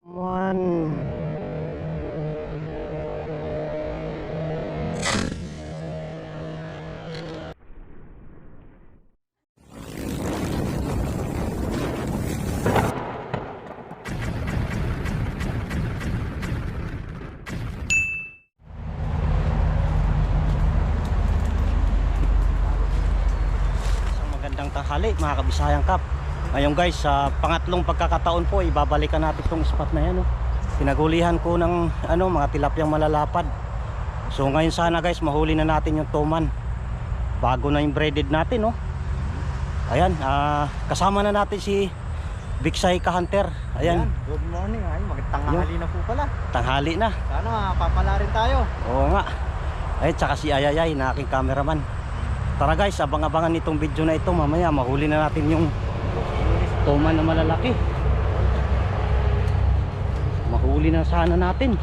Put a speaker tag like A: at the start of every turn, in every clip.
A: One. Magandang tanghali mga kabisayang kap. Ngayon guys, sa pangatlong pagkakataon po ibabalikan natin itong spot na yan, oh. Pinagulihan ko ng mga tilapyang malalapad. So ngayon sana guys mahuli na natin yung toman. Bago na yung braided natin, oh. Ayan, kasama na natin si Biksay Ka-Hunter. Ayan.
B: Good morning. Ay, magtanghali na po pala.
A: Tanghali na.
B: Sana makapapala rin tayo.
A: Oo nga. Ay, tsaka si Ayayay na aking cameraman. Tara guys, abang-abangan itong video na ito. Mamaya mahuli na natin yung toman na malalaki. Mahuli na sana natin.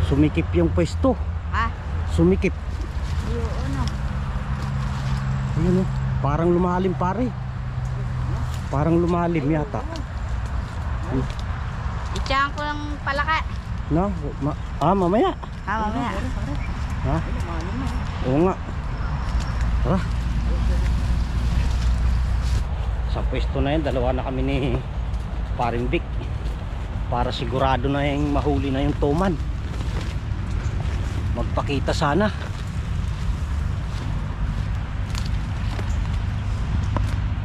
A: Sumikip yung pwesto.
C: Ha?
A: Sumikip.
C: Ano?
A: Ayun, oh. Parang lumalim pare. Parang lumalim yata.
C: Itsahan ko ng palaka.
A: No? Mamaya.
C: Mamaya.
A: Ha? Oo nga. Tara. Sa pwesto na yan, dalawa na kami ni Paring Vic. Para sigurado na yung mahuli na yung toman. Magpakita sana.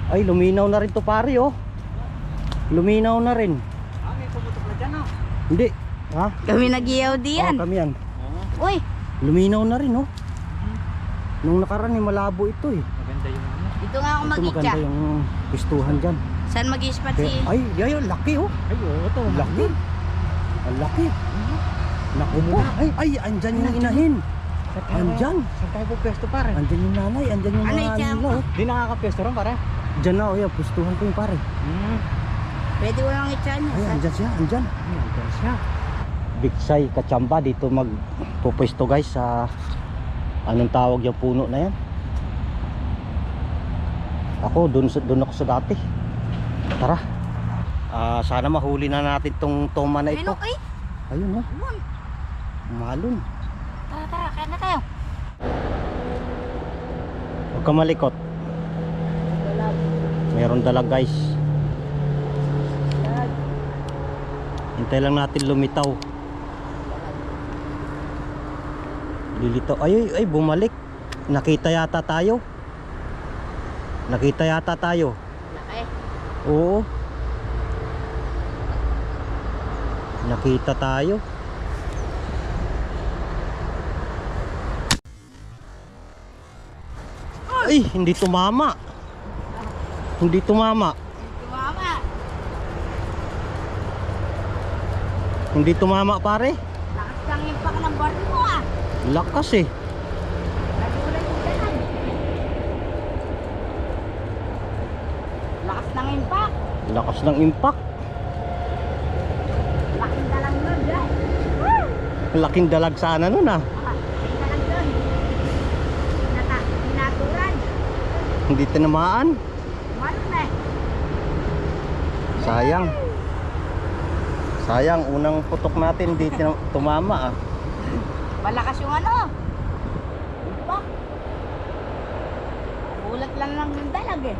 A: Ay, luminaw na rin to pare, oh. Luminaw na rin.
B: May pumutok na dyan, oh.
A: Hindi. Ha?
C: Kami nag-iyaw diyan.
A: Kami yan.
C: Uy,
A: Luminaw na rin, oh. Nung nakaraan malabo ito eh.
B: Maganda yung
C: dito nga ako
A: Ito
C: mag-itsa.
A: maganda yung pistuhan dyan.
C: Saan mag-ispat si...
A: Ay, yayo, laki, oh.
B: Ay, oo, ito.
A: Laki. Ang laki. Naku po. Ay, andyan yung inahin. Andyan.
B: Saan tayo po pwesto pare?
A: Andyan yung nanay, andyan yung
C: Ano
A: mga
C: itsyan
A: nila,
C: mo?
A: oh.
B: Di nakaka-pwesto rin pare.
A: Dyan na, oh, yeah, pistuhan ko yung pare.
C: Pwede ko lang itsahan
A: Ay,
C: niya.
A: andyan siya, andyan.
B: Ayan siya.
A: Biksay Kachamba dito magpupwesto guys sa anong tawag yung puno na yan. Ako doon ako sa dati. Tara. Sana mahuli na natin tong toma na ito.
C: Ayun, okay.
A: Ayun, oh. Malun.
C: Tara, kaya na tayo.
A: Huwag ka malikot. Meron dalag guys. Hintay lang natin lumitaw. Lilitaw. Ay, bumalik. Nakita yata tayo.
C: Laki.
A: Oo. Nakita tayo. Ay, hindi tumama. Hindi tumama.
C: Tumama.
A: Hindi tumama pare.
C: Lakas lang yung pak ng bar mo ah.
A: Lakas eh.
C: Nagulat yung dalan. Lakas ng impact.
A: Lakas ng impact.
C: Laking dalang nun, dyan.
A: Laking dalag sana nun ah.
C: Laking dalang nun. Naturan.
A: Hindi tinamaan.
C: Malun eh.
A: Sayang. Sayang, unang putok natin hindi tumama ah.
C: Malakas yung ano. Impact. Gulat lang ng dalag eh.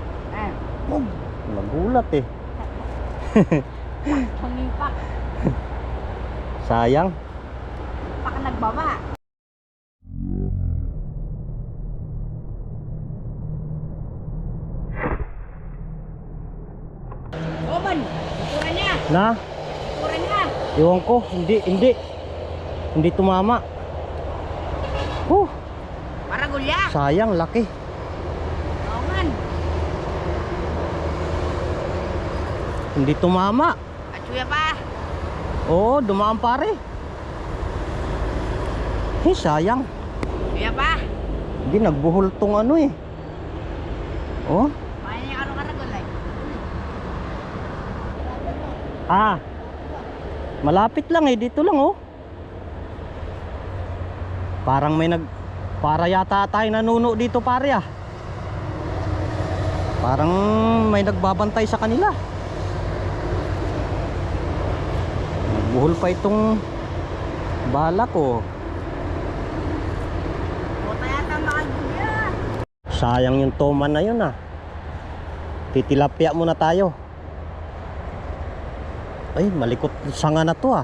A: Oh, nagulat eh.
C: Ang impact.
A: Sayang.
C: Pak nagbaba. Oman, ituran niya.
A: Na?
C: Ituran niya.
A: Iwan ko, hindi tumama.
C: Maragulya.
A: Sayang, laki.
C: Oman.
A: Hindi tumama.
C: Atsuya pa.
A: Oo, dumaan pare. Sayang.
C: Atsuya pa.
A: Hindi, nagbuhol tong ano eh. Oh.
C: Mayan yung karagulay.
A: Malapit lang eh, dito lang oh. Parang may para yata tayo nanuno dito pare ah. Parang may nagbabantay sa kanila. Nagbuhol pa itong bala ko.
C: Buta yata makagulya.
A: Sayang yung toman na yun ah. Titilapia muna tayo. Ay, malikot sanga na to ah.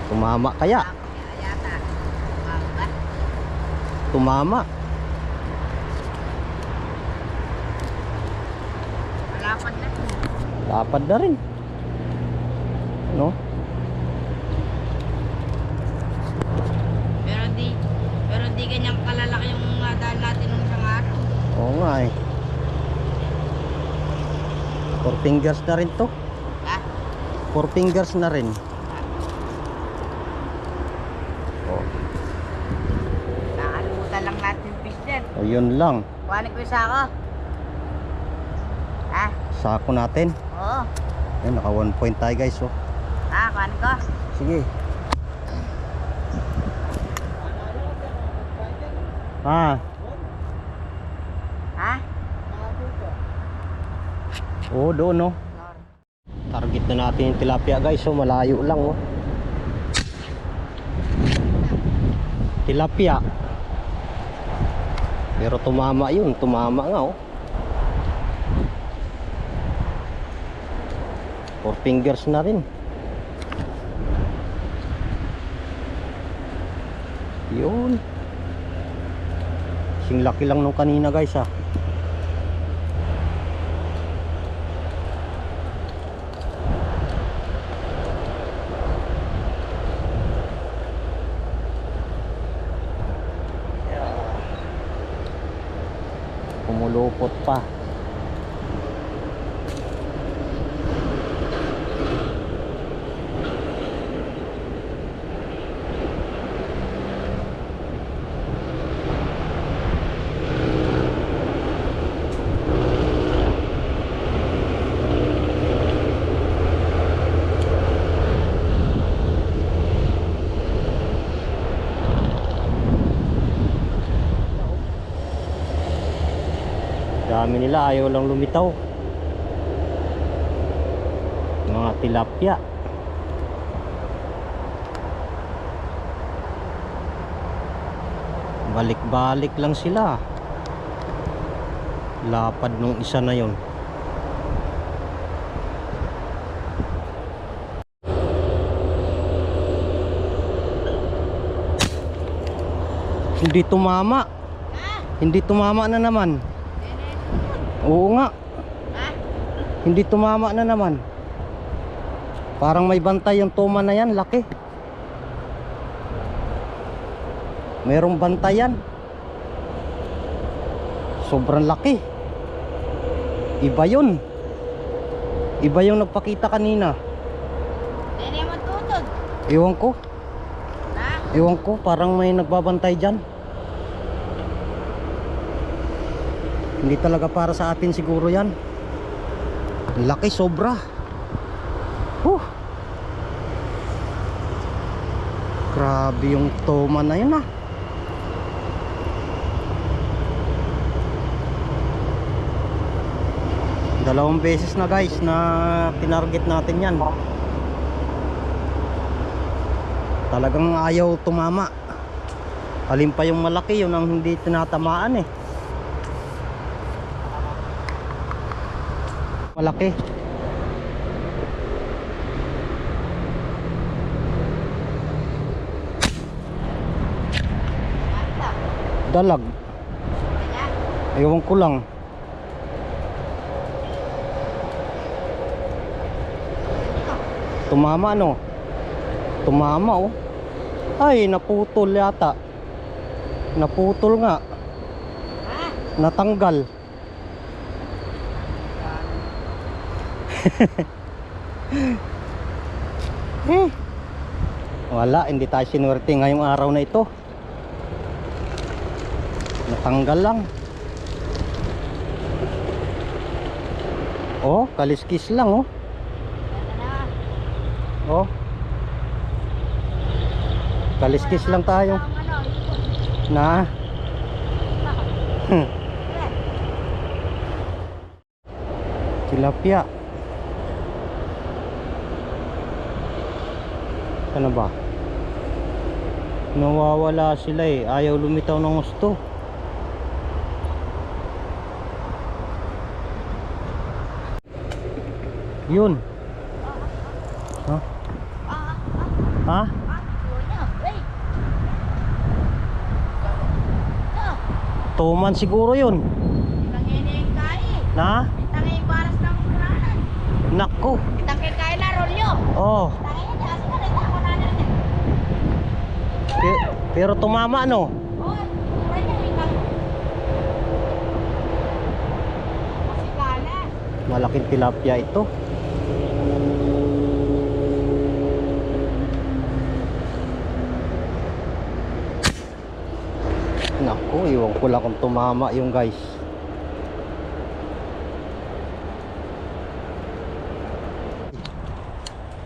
A: Tumama kaya?
C: Yata. Ba?
A: Tumama.
C: Malapad na.
A: Lapad na rin. No?
C: Pero di ganyang kalalaki yung dahil natin nung isang araw.
A: Oo nga eh. 4 fingers na rin to.
C: Ha?
A: 4 fingers na rin. Oh,
C: Nakalimutan lang natin yung fish din.
A: o yun lang.
C: Kuhanin ko yung sako. Ha?
A: Sako natin.
C: Oo.
A: Ayun, naka 1 point tayo guys. Oh.
C: Ha? Kuhanin ko.
A: Sige. Ah,
C: Ha?
A: oo doon no. Target na natin yung tilapia guys. So malayo lang oh. Tilapia. Pero tumama yun. Tumama nga oh. 4 fingers na rin. Yun. Sing laki lang nung kanina guys ah. Pumulupot pa. Dami nila, ayaw lang lumitaw. Mga tilapia. Balik-balik lang sila. Lapad nung isa na yon. Hindi tumama. Hindi tumama na naman. Oo nga.
C: Ha?
A: Hindi tumama na naman. Parang may bantay yung tuma na yan. Laki. Merong bantay yan. Sobrang laki. Iba yun. Iba yung nagpakita kanina.
C: Hindi naman tutod.
A: Ewan ko.
C: Ha?
A: Ewan ko. Parang may nagbabantay dyan. Hindi talaga para sa atin siguro yan. Laki sobra. Grabe yung toma na yun ah. Dalawang beses na guys na tinarget natin yan. Talagang ayaw tumama. Alin pa yung malaki, yun ang hindi tinatamaan eh. Malaki. Dalag. Ewan ko lang. Tumama no. Tumama oh. Ay, naputol yata. Naputol nga. Natanggal. Wala, hindi tayo sinuwerte ngayong araw na ito. Natanggal lang. Oh, kaliskis lang oh. Oh. Kaliskis lang tayo. Na? Tilapia. Ano ba? Nawawala sila eh. Ayaw lumitaw ng gusto. Yun. Ha? Ha? Tuman siguro yun. Na? Nako. Oh. Pero tumama no? Malaking tilapia ito. Naku, iwan ko lang kung tumama yung guys.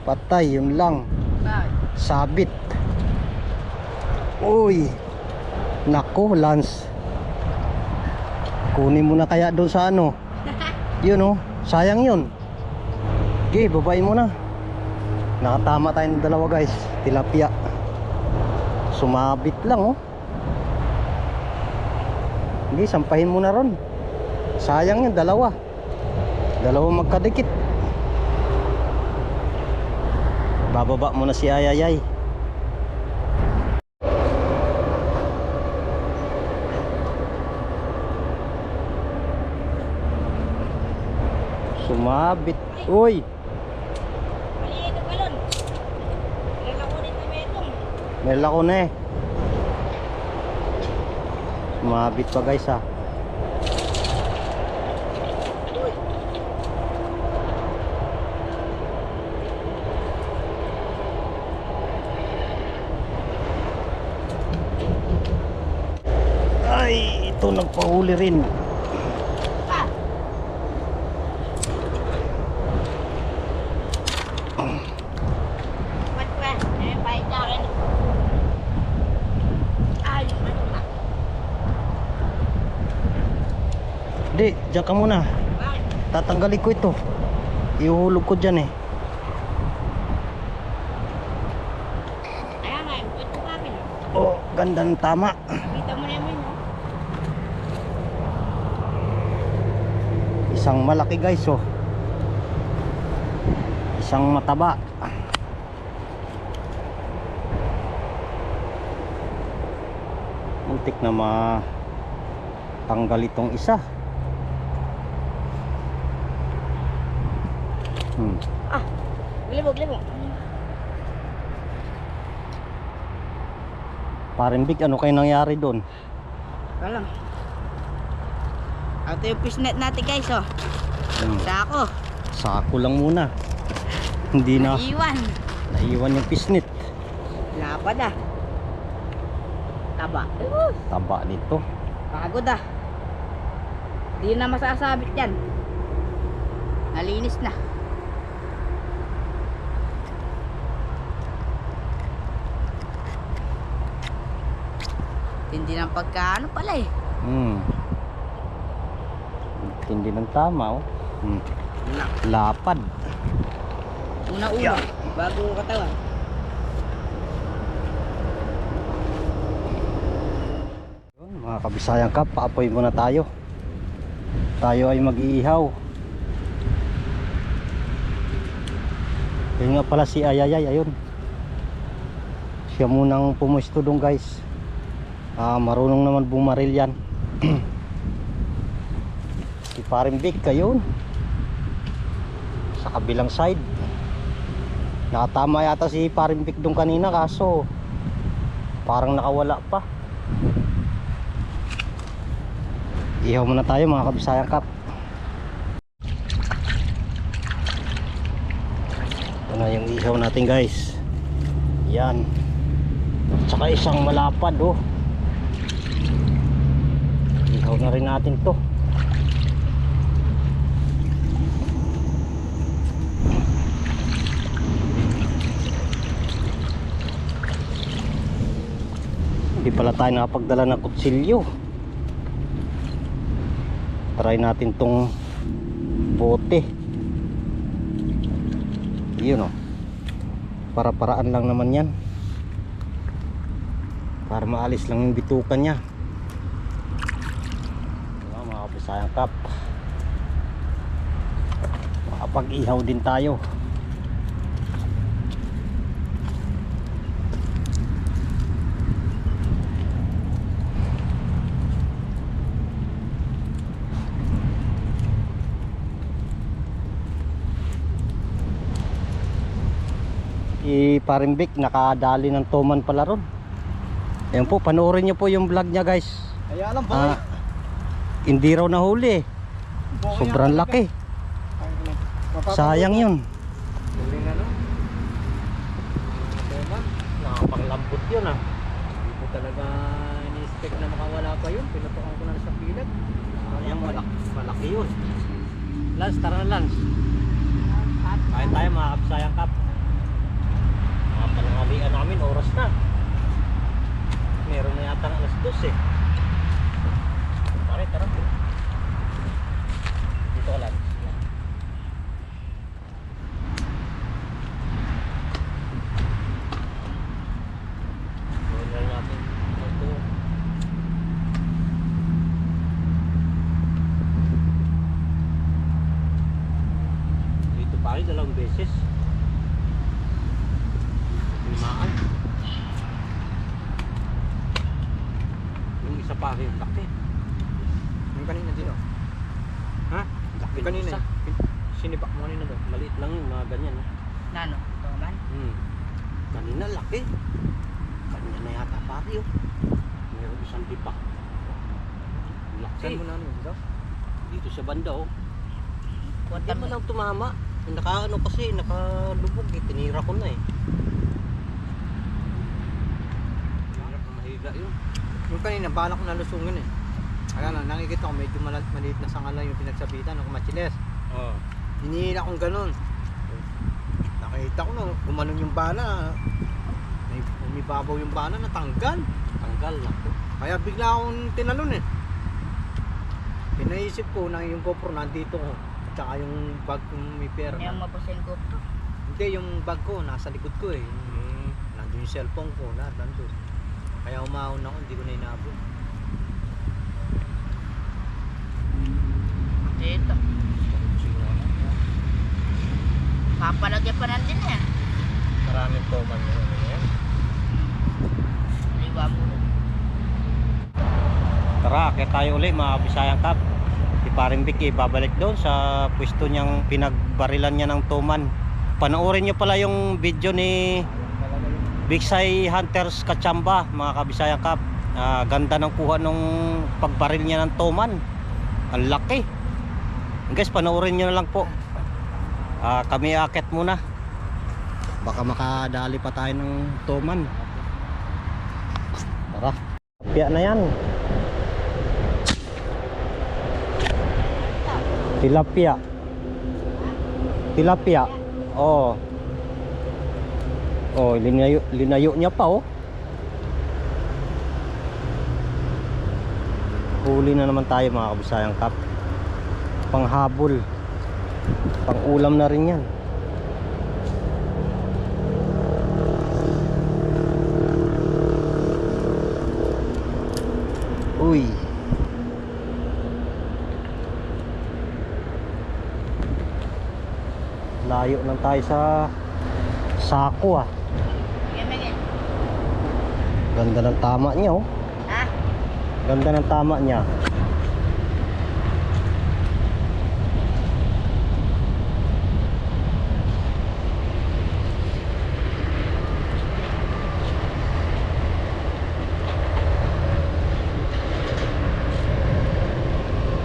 A: Patay, yun lang. Sabit. Uy. Naku, Lance. Kunin mo na kaya doon sa ano. Yun oh, sayang yun. Okay, babain mo na. Nakatama tayo ng dalawa guys. Tilapia. Sumabit lang oh. Hindi, sampahin mo na ron. Sayang yun, dalawa. Dalawa magkadikit. Bababa mo na si Ayayay. Sumabit. Uy. Meron ako na eh. Sumabit pa guys ha. Ay, ito nagpahuli rin. Hindi, diyan ka muna. Tatanggalin ko ito. Ihuhulog ko dyan eh.
C: Ayan nga, ito kapin.
A: Oh, ganda ng tama.
C: Kita mo naman, no?
A: Isang malaki guys oh. Isang mataba. Muntik na matanggal itong isa.
C: Libog.
A: Paring Big, ano kayo nangyari doon?
C: Kalang. Ito yung fishnet natin guys, oh. Sako.
A: Sako lang muna. Hindi na.
C: Naiwan
A: yung pisnit.
C: Lapad ah. Taba.
A: Taba nito.
C: Pagod ah. Di na masasabit yan. Nalinis na. Tindi ng pagkaano pala eh.
A: Tindi ng tama oh. Lapad.
C: Una-una, bago katawan.
A: Mga kabisayang kap, paapoy muna tayo. Tayo ay mag-iihaw. Yun nga pala si Ayayay, ayun. Siya munang pumuesto doon guys. Marunong naman bumaril yan. Si Paring Big kayon sa kabilang side. Nakatama yata si Paring Big doon kanina, kaso parang nakawala pa. Ihaw muna tayo mga kabisayang kap. Ito na yung ihaw natin guys. Yan. Tsaka isang malapad oh. Ihaw na rin natin to. Hindi pala tayo nakapagdala ng kutsilyo. Try natin tong bote. Yun o. Para-paraan lang naman yan. Para maalis lang yung bitukan niya. Diba, mga kabisayang kap, makapag-ihaw din tayo. Paring Vic nakadali ng tuman pala ron. Ayan po, panoorin nyo po yung vlog niya guys.
B: Kaya alam ba?
A: Hindi raw nahuli. Sobrang laki. Sayang yun.
B: Galing ano? Tuman.
A: Nakapanglambot yun ah.
B: Hindi ko talaga ini-expect na makawala pa yun. Pinutukan ko na sa pilat.
A: Sayang, malaki yun. Lance, tara na Lance. Kain tayo mga kabisayang kap. Mga panangalian namin, oras na. Meron na yata ng alas 12 eh. Pare, tara. Dito ka Lance. Gawin lang natin ito. Dito pare, dalawang beses. Limaan. Yung isa pare, yung laki.
B: Yung kanina din oh.
A: Ha? Laki
B: Yung kanina
A: isa.
B: sinipak mo kanina doon.
A: Maliit lang yun, mga ganyan.
C: Nano? Tuman?
A: Kanina laki. Kanina na yata pare yun. Meron isang dipak. Laki.
B: Saan mo na ano yun? Dito?
A: Dito sa banda oh. Hindi
C: Kuwatan
A: man
C: mo.
A: lang tumama. Nakaano kasi, nakalubog eh. Tinira ko na eh. Hirap na mahiga yun.
B: Yung kanina, balak ko na lusungin eh. Kaya lang, nakikita ko medyo maliit na sangala yung pinagsabitan ng kumatsiles.
A: Oo.
B: Hinihila kong ganun. Nakita ko na, gumanon yung bala. May umibabaw yung bala, natanggal.
A: Tanggal na po.
B: Kaya bigla akong tinalon eh. Pinaisip ko na yung GoPro nandito ko. Tsaka yung bag kong may pera.
C: Yung mapusin ko to.
B: Hindi, yung bag ko nasa likod ko eh. Nandun yung cellphone ko, nandun. Kaya umahon ako, hindi ko na inabot.
C: Dito. Papalagyan pa natin yan.
A: Maraming toman mo yan.
C: Liwa mo rin.
A: Tara, kaya tayo ulit mga kabisayang kap. Si Paring Vic babalik doon sa pwesto niyang pinagbarilan niya ng tuman. Panoorin niyo pala yung video ni Bigsay Hunters Kachamba mga kabisayang kap. Ganda ng kuha nung pagbaril niya ng tuman. Ang laki. Guys, panoorin niyo na lang po. Kami akit muna. Baka makadali pa tayo ng tuman. Tara. Piya na yan. Tilapia. Tilapia. Oh. Oh, linayo niya pa oh. Huli na naman tayo mga kabisayang kap. Panghabol. Pang-ulam na rin yan. Uy. Layo lang tayo sa sako ah.
C: Gamigin.
A: Ganda ng tama niya oh.
C: Ha?
A: Ganda ng tama niya.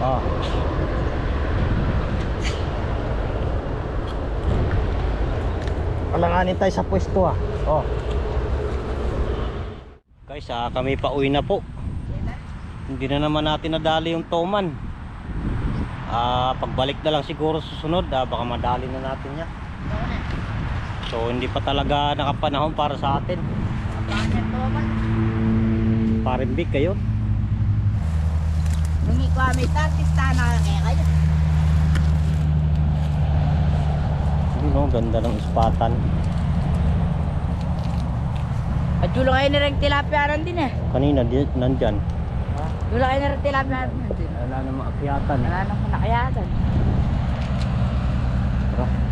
A: Ah. Alanganin tayo sa pwesto ah. Oh. Guys, kami pa uwi na po. Hindi na naman natin nadali yung toman. Pagbalik na lang siguro susunod, baka madali na natin yan. So hindi pa talaga nakapanahon para sa atin.
C: Abangan niya tuman.
A: Parimbik kayo.
C: Nung kami tatista na kaya kayo.
A: No, ganda ng ispatan.
C: At yung kayo na rin tilapia din eh.
A: Kanina nandyan.
C: Yung kayo na rin tilapia din.
A: Wala na maakyatan.
C: Wala nang nakayatan.
A: Tara.